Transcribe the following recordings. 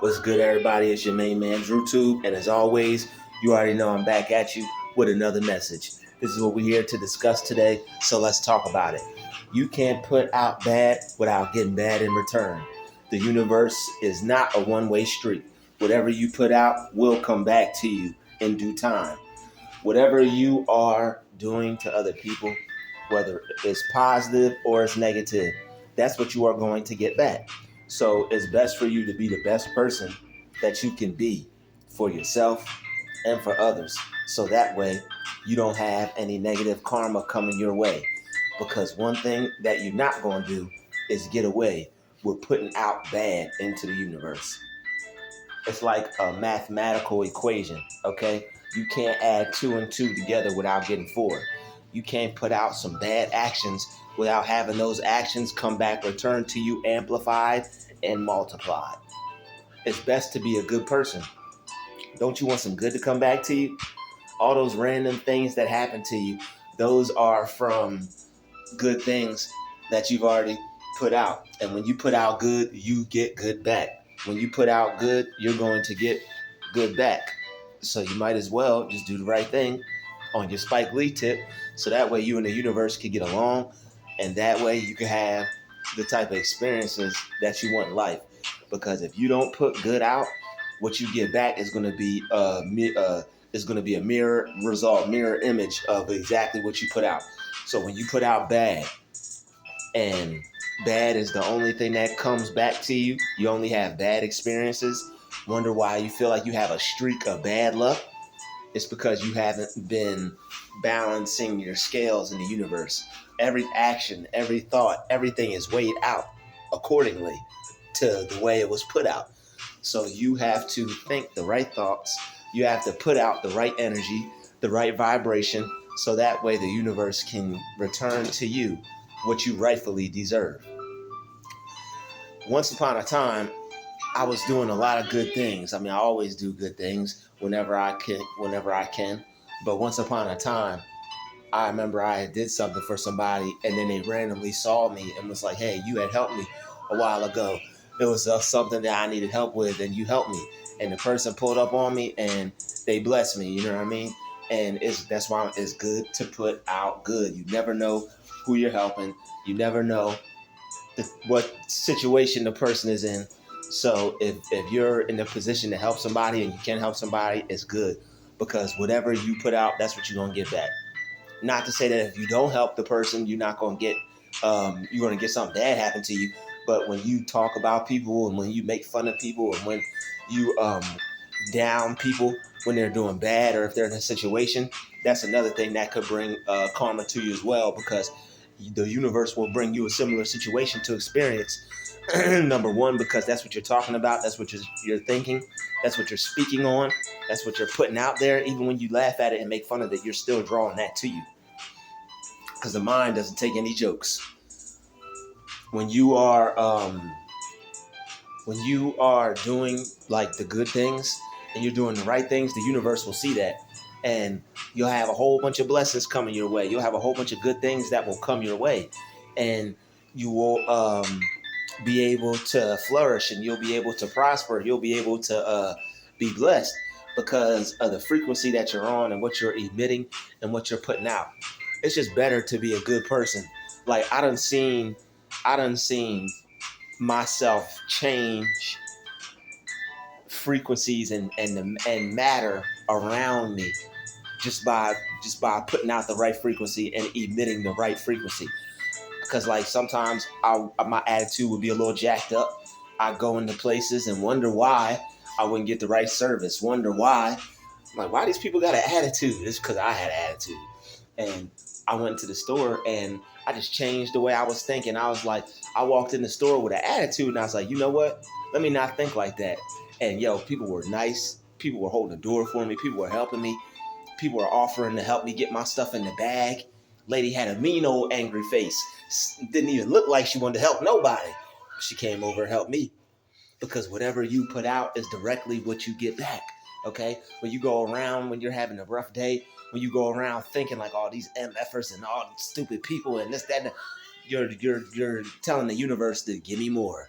What's good, everybody? It's your main man, Druuill, and as always, you already know I'm back at you with another message. This is what we're here to discuss today, so let's talk about it. You can't put out bad without getting bad in return. The universe is not a one-way street. Whatever you put out will come back to you in due time. Whatever you are doing to other people, whether it's positive or it's negative, that's what you are going to get back. So it's best for you to be the best person that you can be for yourself and for others. So that way you don't have any negative karma coming your way. Because one thing that you're not going to do is get away with putting out bad into the universe. It's like a mathematical equation, okay? You can't add two and two together without getting four. You can't put out some bad actions without having those actions come back, return to you, amplified and multiplied. It's best to be a good person. Don't you want some good to come back to you? All those random things that happen to you, those are from good things that you've already put out. And when you put out good, you get good back. When you put out good, you're going to get good back. So you might as well just do the right thing on your Spike Lee tip, so that way you and the universe can get along, and that way you can have the type of experiences that you want in life. Because if you don't put good out, what you get back is going to be a mirror result, mirror image of exactly what you put out. So when you put out bad, and bad is the only thing that comes back to you, you only have bad experiences, wonder why you feel like you have a streak of bad luck, it's because you haven't been balancing your scales in the universe. Every action, every thought, everything is weighed out accordingly to the way it was put out. So you have to think the right thoughts, you have to put out the right energy, the right vibration, so that way the universe can return to you what you rightfully deserve. Once upon a time, I was doing a lot of good things. I mean, I always do good things whenever I can. But once upon a time, I remember I did something for somebody, and then they randomly saw me and was like, "Hey, you had helped me a while ago. It was something that I needed help with, and you helped me." And the person pulled up on me, and they blessed me. You know what I mean? And that's why it's good to put out good. You never know who you're helping. You never know what situation the person is in. So if you're in a position to help somebody and you can help somebody, it's good, because whatever you put out, that's what you're gonna get back. Not to say that if you don't help the person, you're not gonna get you're gonna get something bad happen to you. But when you talk about people and when you make fun of people and when you down people when they're doing bad, or if they're in a situation, that's another thing that could bring karma to you as well, because the universe will bring you a similar situation to experience. Number one, because that's what you're talking about, that's what you're thinking, that's what you're speaking on, that's what you're putting out there. Even when you laugh at it and make fun of it, you're still drawing that to you, because the mind doesn't take any jokes. When you are doing like the good things and you're doing the right things, the universe will see that, and you'll have a whole bunch of blessings coming your way. You'll have a whole bunch of good things that will come your way, and you will be able to flourish, and you'll be able to prosper. You'll be able to be blessed because of the frequency that you're on and what you're emitting and what you're putting out. It's just better to be a good person. Like I done seen myself change frequencies and matter around me just by putting out the right frequency and emitting the right frequency. Because like sometimes my attitude would be a little jacked up. I go into places and wonder why I wouldn't get the right service. Wonder why, like, why these people got an attitude? It's because I had an attitude. And I went to the store and I just changed the way I was thinking. I was like, I walked in the store with an attitude and I was like, you know what? Let me not think like that. And people were nice. People were holding the door for me. People were helping me. People were offering to help me get my stuff in the bag. Lady had a mean old angry face. Didn't even look like she wanted to help nobody. She came over and helped me, because whatever you put out is directly what you get back. Okay? When you go around, when you're having a rough day, when you go around thinking like all these MFers and all stupid people and this, that, and that, you're telling the universe to give me more,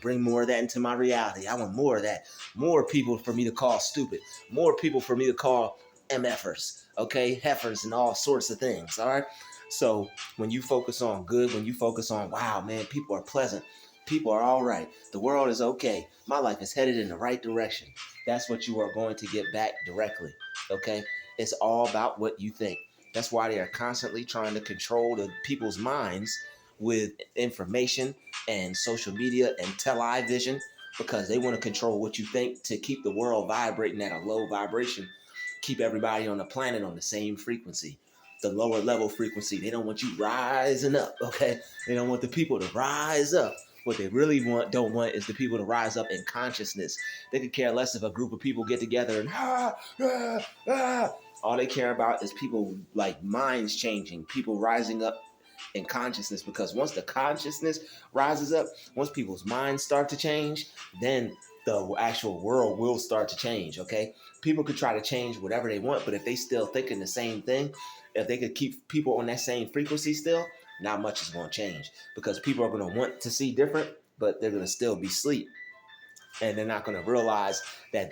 bring more of that into my reality. I want more of that, more people for me to call stupid, more people for me to call MFers, okay, heifers, and all sorts of things. All right. So when you focus on good, when you focus on, wow, man, people are pleasant, people are all right, the world is okay, my life is headed in the right direction. That's what you are going to get back directly. Okay. It's all about what you think. That's why they are constantly trying to control the people's minds with information and social media and television, because they want to control what you think to keep the world vibrating at a low vibration, keep everybody on the planet on the same frequency, the lower level frequency. They don't want you rising up, okay? They don't want the people to rise up. What they really don't want is the people to rise up in consciousness. They could care less if a group of people get together and all they care about is people like minds changing, people rising up in consciousness. Because once the consciousness rises up, once people's minds start to change, then the actual world will start to change. Okay, people could try to change whatever they want, but if they still thinking the same thing, if they could keep people on that same frequency still, not much is going to change, because people are going to want to see different, but they're going to still be asleep, and they're not going to realize that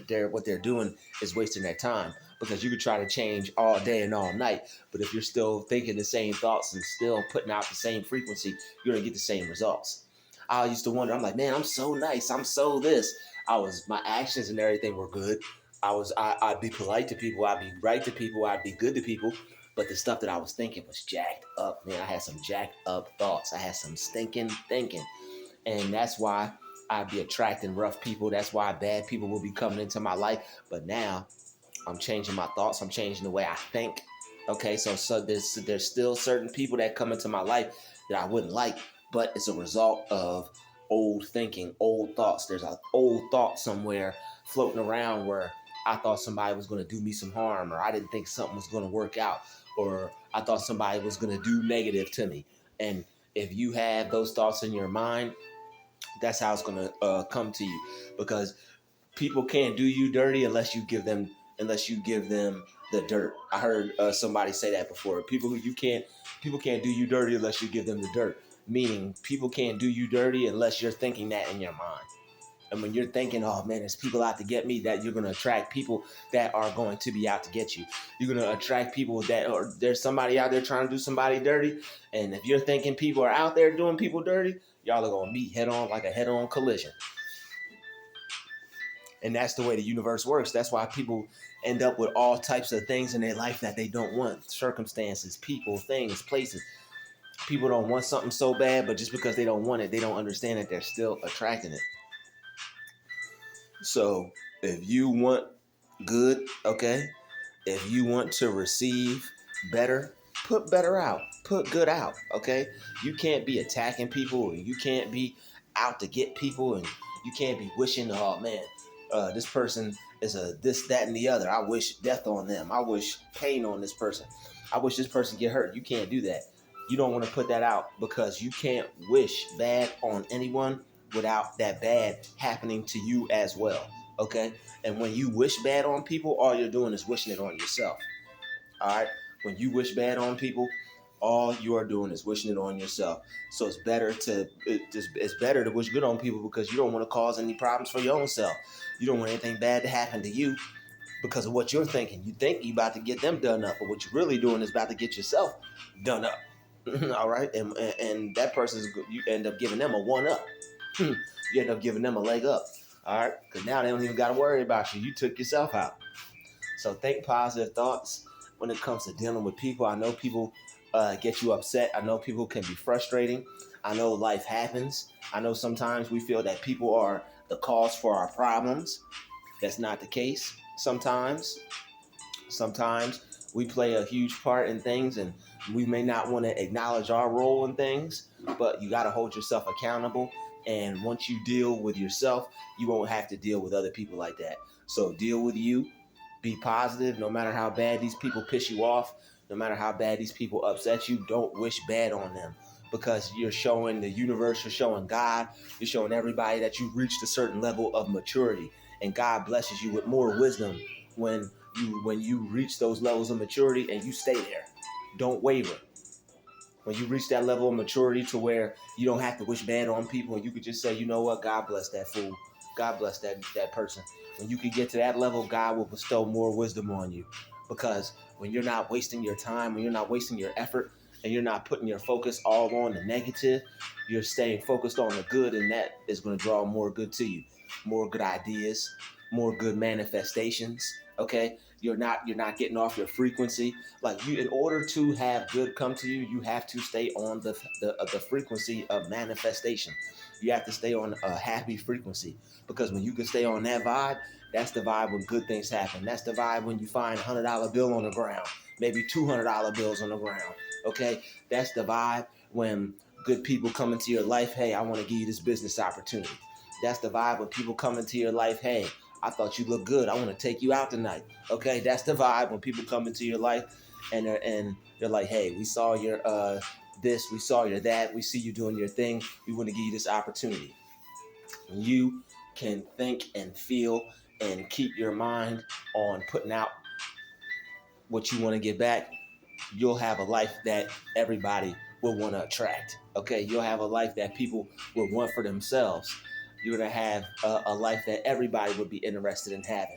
they're what they're doing is wasting their time. Because you could try to change all day and all night, but if you're still thinking the same thoughts and still putting out the same frequency, you're going to get the same results. I used to wonder, I'm like, man, I'm so nice, I'm so this. My actions and everything were good. I'd be polite to people, I'd be right to people, I'd be good to people, but the stuff that I was thinking was jacked up, man. I had some jacked up thoughts, I had some stinking thinking. And that's why I'd be attracting rough people. That's why bad people will be coming into my life. But now I'm changing my thoughts. I'm changing the way I think. Okay, so there's still certain people that come into my life that I wouldn't like, but it's a result of old thinking, old thoughts. There's an old thought somewhere floating around where I thought somebody was going to do me some harm, or I didn't think something was going to work out, or I thought somebody was going to do negative to me. And if you have those thoughts in your mind, that's how it's going to come to you. Because people can't do you dirty unless you give them the dirt. I heard somebody say that before. People can't do you dirty unless you give them the dirt. Meaning, people can't do you dirty unless you're thinking that in your mind. And when you're thinking, oh man, there's people out to get me, that you're going to attract people that are going to be out to get you. You're going to attract people that, or there's somebody out there trying to do somebody dirty. And if you're thinking people are out there doing people dirty, y'all are going to meet head on, like a head on collision. And that's the way the universe works. That's why people end up with all types of things in their life that they don't want. Circumstances, people, things, places. People don't want something so bad, but just because they don't want it, they don't understand that they're still attracting it. So if you want good, okay, if you want to receive better, put better out, put good out, okay? You can't be attacking people, and you can't be out to get people, and you can't be wishing, oh man, this person is a this, that, and the other. I wish death on them. I wish pain on this person. I wish this person get hurt. You can't do that. You don't want to put that out, because you can't wish bad on anyone without that bad happening to you as well, okay? And when you wish bad on people, all you're doing is wishing it on yourself. All right. When you wish bad on people, all you are doing is wishing it on yourself. So it's better to wish good on people, because you don't want to cause any problems for your own self. You don't want anything bad to happen to you because of what you're thinking. You think you about to get them done up, but what you're really doing is about to get yourself done up. All right. And that you end up giving them a one up. You end up giving them a leg up. All right. Because now they don't even got to worry about you. You took yourself out. So think positive thoughts when it comes to dealing with people. I know people get you upset. I know people can be frustrating. I know life happens. I know sometimes we feel that people are the cause for our problems. That's not the case. Sometimes we play a huge part in things, and we may not want to acknowledge our role in things, but you got to hold yourself accountable. And once you deal with yourself, you won't have to deal with other people like that. So deal with you. Be positive. No matter how bad these people piss you off, no matter how bad these people upset you, don't wish bad on them, because you're showing the universe, you're showing God, you're showing everybody that you've reached a certain level of maturity, and God blesses you with more wisdom when you reach those levels of maturity, and you stay there. Don't waver. When you reach that level of maturity to where you don't have to wish bad on people, and you could just say, you know what, God bless that fool. God bless that person. When you can get to that level, God will bestow more wisdom on you. Because when you're not wasting your time, when you're not wasting your effort, and you're not putting your focus all on the negative, you're staying focused on the good, and that is going to draw more good to you, more good ideas, more good manifestations. Okay, you're not getting off your frequency. Like, you, in order to have good come to you, you have to stay on the frequency of manifestation. You have to stay on a happy frequency, because when you can stay on that vibe, that's the vibe when good things happen. That's the vibe when you find $100 bill on the ground, maybe $200 bills on the ground. Okay, that's the vibe when good people come into your life. Hey, I want to give you this business opportunity. That's the vibe when people come into your life. Hey, I thought you looked good, I want to take you out tonight. Okay, that's the vibe when people come into your life, and they're like, hey, we saw your this, we saw your that, we see you doing your thing, we want to give you this opportunity. You can think and feel and keep your mind on putting out what you want to get back. You'll have a life that everybody will want to attract. Okay, you'll have a life that people will want for themselves. You're gonna have a life that everybody would be interested in having,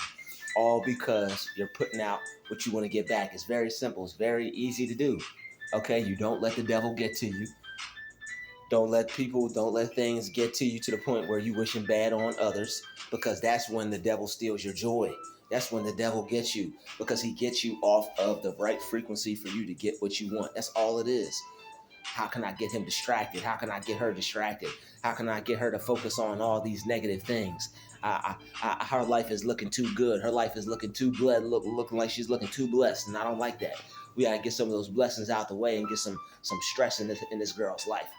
all because you're putting out what you want to get back. It's very simple. It's very easy to do. Okay, you don't let the devil get to you. Don't let things get to you to the point where you wishing bad on others, because that's when the devil steals your joy. That's when the devil gets you, because he gets you off of the right frequency for you to get what you want. That's all it is. How can I get him distracted? How can I get her distracted? How can I get her to focus on all these negative things? Her life is looking too good. Her life is looking too blessed, looking like she's looking too blessed, and I don't like that. We gotta get some of those blessings out the way and get some stress in this girl's life.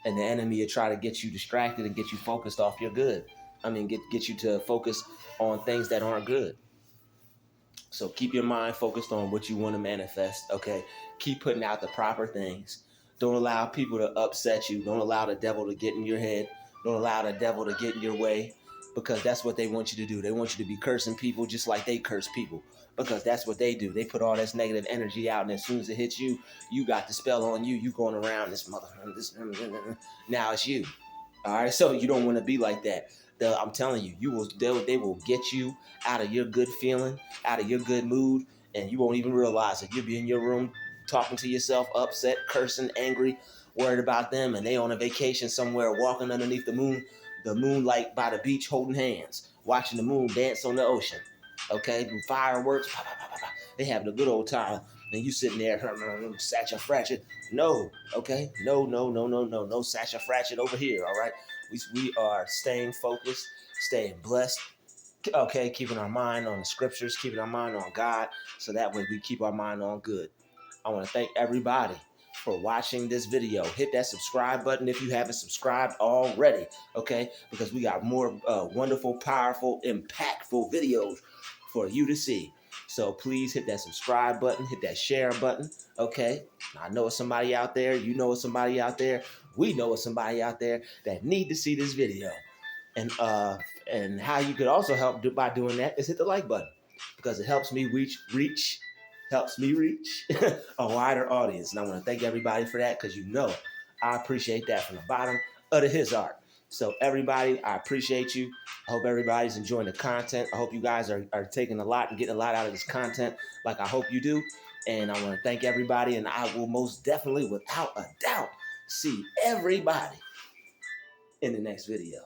And the enemy will try to get you distracted and get you focused off your good. I mean, get you to focus on things that aren't good. So keep your mind focused on what you want to manifest. Okay, keep putting out the proper things. Don't allow people to upset you. Don't allow the devil to get in your head. Don't allow the devil to get in your way, because that's what they want you to do. They want you to be cursing people just like they curse people, because that's what they do. They put all this negative energy out, and as soon as it hits you, you got the spell on you. You going around this mother. Now it's you. All right, so you don't want to be like that. I'm telling you, they will get you out of your good feeling, out of your good mood, and you won't even realize it. You'll be in your room talking to yourself, upset, cursing, angry, worried about them, and they on a vacation somewhere, walking underneath the moonlight by the beach, holding hands, watching the moon dance on the ocean. Okay, fireworks, pop, pop, pop, pop. They having a good old time, and you sitting there, satchel fratchet. No, okay, no satchel fratchet over here. All right, we are staying focused, staying blessed. Okay, keeping our mind on the scriptures, keeping our mind on God, so that way we keep our mind on good. I want to thank everybody for watching this video. Hit that subscribe button if you haven't subscribed already, okay? Because we got more wonderful, powerful, impactful videos for you to see. So please hit that subscribe button, hit that share button, okay? I know it's somebody out there, you know it's somebody out there, we know it's somebody out there that need to see this video. And how you could also help by doing that is hit the like button, because it helps me reach helps me reach a wider audience. And I want to thank everybody for that, because you know I appreciate that from the bottom of his heart. So everybody, I appreciate you. I hope everybody's enjoying the content. I hope you guys are taking a lot and getting a lot out of this content, like I hope you do. And I want to thank everybody, and I will most definitely, without a doubt, see everybody in the next video.